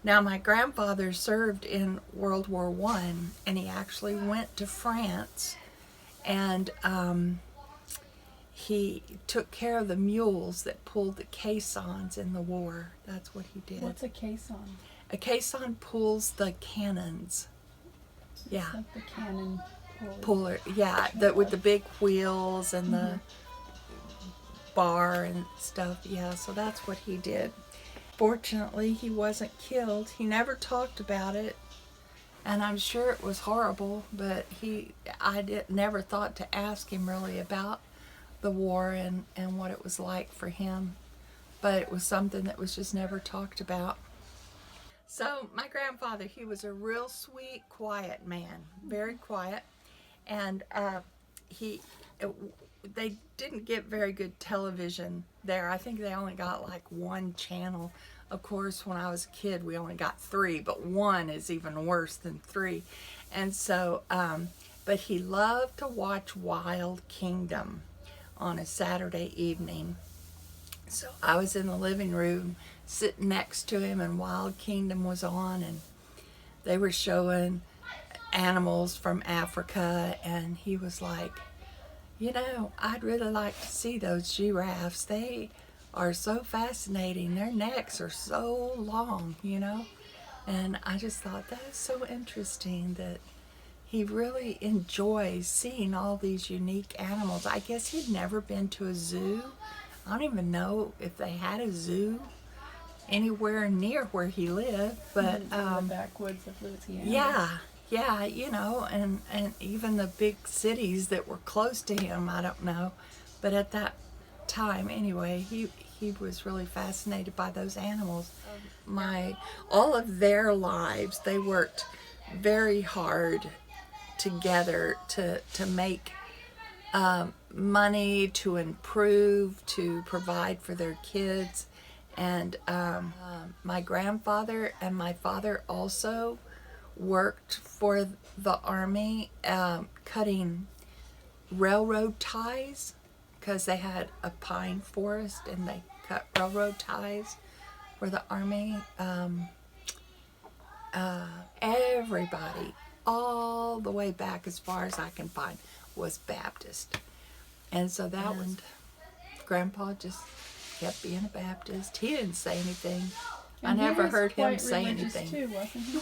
Now, my grandfather served in World War I, and he actually went to France, and he took care of the mules that pulled the caissons in the war. That's what he did. What's a caisson? A caisson pulls the cannons. Yeah. It's like the cannon Puller. Yeah, with the big wheels and the bar and stuff. Yeah, so that's what he did. Fortunately, he wasn't killed. He never talked about it, and I'm sure it was horrible, but I never thought to ask him really about the war and what it was like for him, but it was something that was just never talked about. So my grandfather, he was a real sweet, quiet man, very quiet, and they didn't get very good television there. I think they only got like one channel. Of course, when I was a kid, we only got 3, but 1 is even worse than 3. And so, but he loved to watch Wild Kingdom on a Saturday evening. So I was in the living room sitting next to him, and Wild Kingdom was on, and they were showing animals from Africa, and he was like, you know, I'd really like to see those giraffes. They are so fascinating. Their necks are so long, you know. And I just thought that is so interesting that he really enjoys seeing all these unique animals. I guess he'd never been to a zoo. I don't even know if they had a zoo anywhere near where he lived, but in the backwoods of Louisiana. Yeah, you know, and even the big cities that were close to him, I don't know. But at that time, anyway, he was really fascinated by those animals. All of their lives, they worked very hard together to make money, to improve, to provide for their kids. And my grandfather and my father also worked for the Army, cutting railroad ties, because they had a pine forest and they cut railroad ties for the Army. Everybody, all the way back as far as I can find, was Baptist. And so that was, Grandpa just kept being a Baptist. He didn't say anything. And I never heard him say religious anything. too, wasn't he?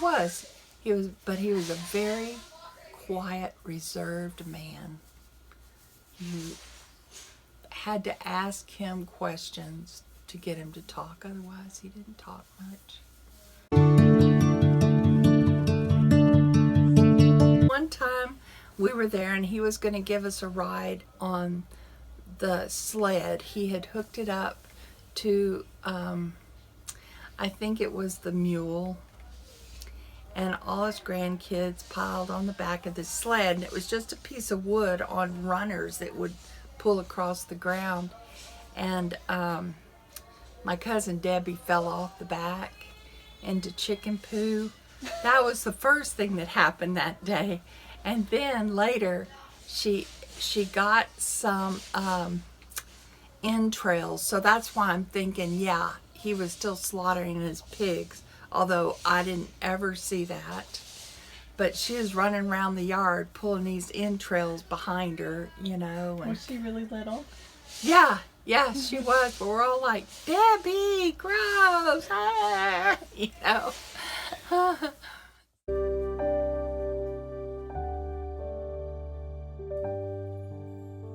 He was, but he was a very quiet, reserved man. You had to ask him questions to get him to talk. Otherwise, he didn't talk much. One time we were there and he was going to give us a ride on the sled. He had hooked it up to, I think it was the mule, and all his grandkids piled on the back of the sled, and it was just a piece of wood on runners that would pull across the ground. And my cousin Debbie fell off the back into chicken poo. That was the first thing that happened that day. And then later she got some entrails, so that's why I'm thinking, yeah, he was still slaughtering his pigs, although I didn't ever see that. But she was running around the yard pulling these entrails behind her, you know. And was she really little? yeah, she was. But we're all like, Debbie, gross, ah, you know.